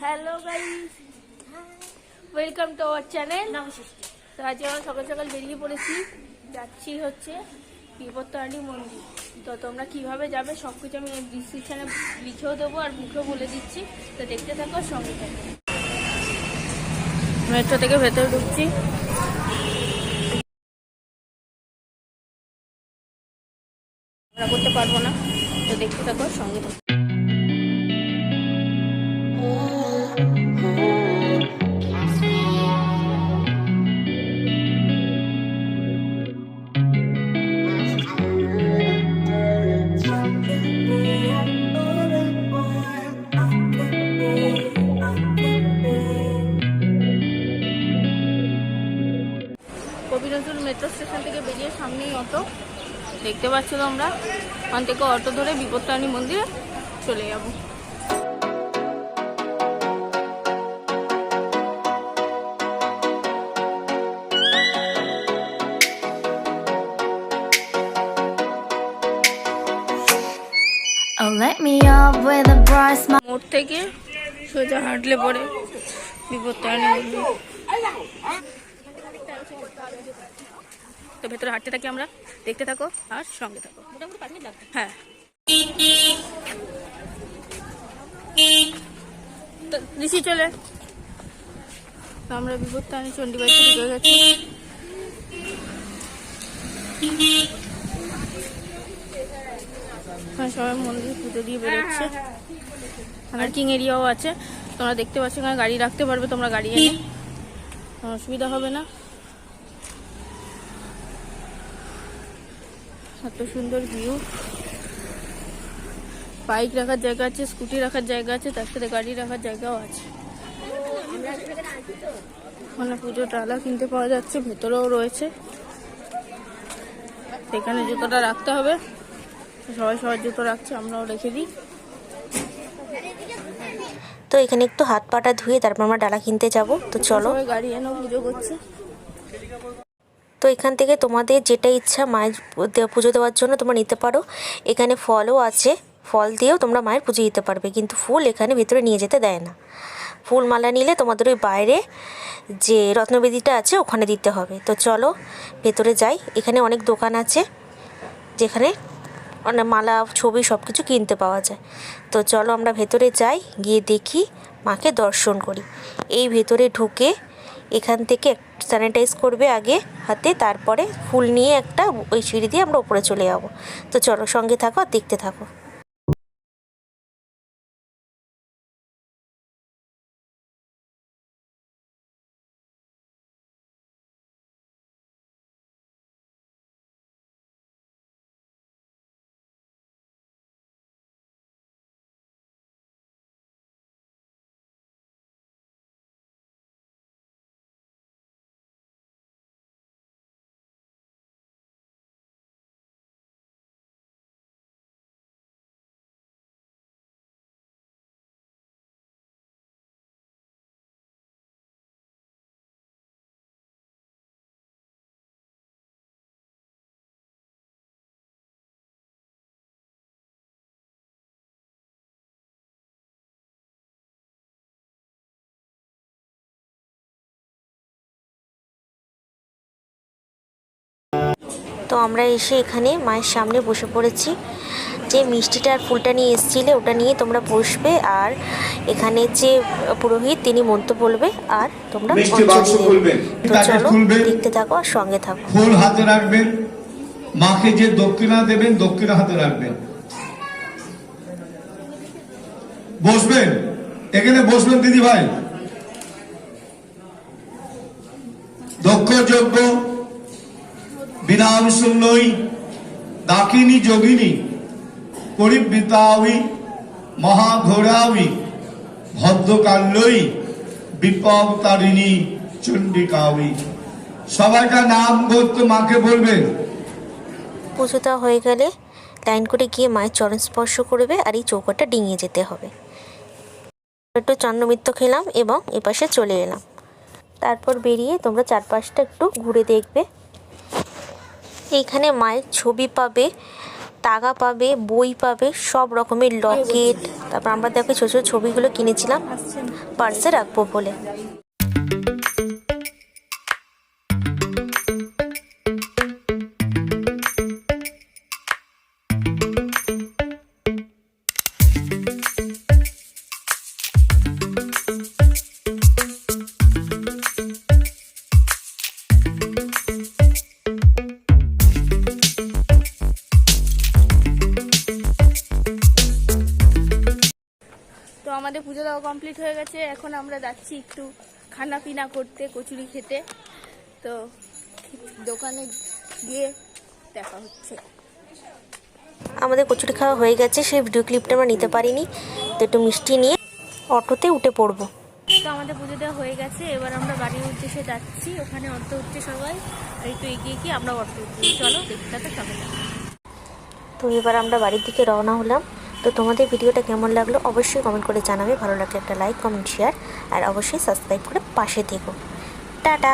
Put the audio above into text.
Hello guys, welcome to our channel. তো আজ আমরা সকাল সকাল বেরিয়ে পড়েছি, যাচ্ছি হচ্ছে বিপত্তারিণী মন্দির। তো তোমরা কিভাবে যাবে সব কিছু আমি ডিসক্রিপশানে লিখেও দেবো আর মুখেও বলে দিচ্ছি। তো দেখতে থাকো, সঙ্গে থাকো। মেট্রো থেকে ভেতরে ঢুকছি। আমরা করতে পারবো না, তো দেখতে থাকো, সঙ্গে থাকো। কবি নজরুল মেট্রো স্টেশন থেকে বেরিয়ে সামনেই অটো দেখতে পাচ্ছ তোমরা। ওখান থেকে অটো ধরে বিপত্তারিণী মন্দিরে চলে যাব। মোড় থেকে সোজা হাঁটলে পরে বিপত্তারিণী মন্দির। তো ভেতরে হাঁটতে থাকি আমরা, দেখতে থাকো আর সঙ্গে থাকো। হ্যাঁ, তো ঋষি চলে। আমরা বিপত্তারিণী চণ্ডীবাড়িতে ঢুকে গেছি। সবাই মন্দির পুজো দিয়ে বেরোচ্ছে। পার্কিং এরিয়াও আছে, তোমরা দেখতে পাচ্ছ। এখানে গাড়ি রাখতে পারবে তোমরা, গাড়ি এনে অসুবিধা হবে না। এত সুন্দর ভিউ। বাইক রাখার জায়গা আছে, স্কুটি রাখার জায়গা আছে, তার সাথে গাড়ি রাখার জায়গাও আছে। ওখানে পুজোর ডালা কিনতে পাওয়া যাচ্ছে, ভেতরেও রয়েছে। সেখানে জুতোটা রাখতে হবে, সবাই সবার জুতো রাখছে, আমরাও রেখে দিই। তো এখানে একটু হাত পাটা ধুয়ে তারপর আমরা ডালা কিনতে যাব। তো চলো, গাড়ি এনেও পুজো করছে। তো এখান থেকে তোমাদের যেটা ইচ্ছা মায়ের পুজো দেওয়ার জন্য তোমরা নিতে পারো। এখানে ফলও আছে, ফল দিয়েও তোমরা মায়ের পুজো দিতে পারবে, কিন্তু ফুল এখানে ভেতরে নিয়ে যেতে দেয় না। ফুল মালা নিলে তোমাদের ওই বাইরে যে রত্নবেদিটা আছে ওখানে দিতে হবে। তো চলো ভেতরে যাই। এখানে অনেক দোকান আছে যেখানে অনেক মালা, ছবি সব কিছু কিনতে পাওয়া যায়। তো চলো আমরা ভেতরে যাই, গিয়ে দেখি, মাকে দর্শন করি। এই ভেতরে ঢুকে এখান থেকে স্যানিটাইজ করবে আগে হাতে, তারপরে ফুল নিয়ে একটা ওই সিঁড়ি দিয়ে আমরা উপরে চলে যাব। তো চলো সঙ্গে থাকো আর দেখতে থাকো। তো আমরা এসে এখানে মায়ের সামনে বসে পড়েছি। যে মিষ্টিটা আর ফুলটা নিয়ে এসেছিলে ওটা নিয়ে তোমরা বসবে, আর এখানে যে পুরোহিত তিনি মন্ত্র বলবে আর তোমরা অঞ্জলি দেবে। তো চলো দেখতে থাকো আর সঙ্গে থাকো। ফুল হাতে রাখবেন, মাকে যে দক্ষিণা দেবেন দক্ষিণা হাতে রাখবেন। বসবেন, এখানে বসবেন দিদি ভাই। দক্ষ যজ্ঞ বিনাম শূন্যই দাকিনী যোগিনী পরিবৃতাবি মহাঘোরাবি ভদ্রকাল্যই বিপত্তারিণী চণ্ডিকাবি। সবাইকার নাম গোত্র মাকে বলবেন। পুজোটা হয়ে গেলে লাইন করে গিয়ে মায়ের চরণ স্পর্শ করবে, আর এই চৌকাটা ডিঙিয়ে যেতে হবে। একটু চন্দ্রমিত্র খেলাম এবং এপাশে চলে এলাম। তারপর বেরিয়ে তোমরা চারপাশটা একটু ঘুরে দেখবে। এইখানে মায়ের ছবি পাবে, তাগা পাবে, বই পাবে, সব রকমের লকেট। তারপর আমরা দেখো ছোটো ছোটো ছবিগুলো কিনেছিলাম পার্সে রাখবো বলে। তো আমাদের পুজো দেওয়া কমপ্লিট হয়ে গেছে, এখন আমরা যাচ্ছি একটু খানা পিনা করতে, কচুরি খেতে। তো দোকানে গিয়ে দেখা হচ্ছে। আমাদের কচুরি খাওয়া হয়ে গেছে, সেই ভিডিও ক্লিপটা আমরা নিতে পারিনি, তো একটু মিষ্টি নিয়ে অটোতে উঠে পড়বো। তো আমাদের পুজো দেওয়া হয়ে গেছে, এবার আমরা বাড়ির উদ্দেশ্যে যাচ্ছি। ওখানে অটো উঠছে সবাই, আর একটু এগিয়ে গিয়ে আমরা অটো উঠছি। চলো দেখতে তো সবাই। তো এবার আমরা বাড়ির দিকে রওনা হলাম। তো তোমাদের ভিডিওটা কেমন লাগলো অবশ্যই কমেন্ট করে জানাবে। ভালো লাগলে একটা লাইক, কমেন্ট, শেয়ার আর অবশ্যই সাবস্ক্রাইব করে পাশে থেকো। টাটা।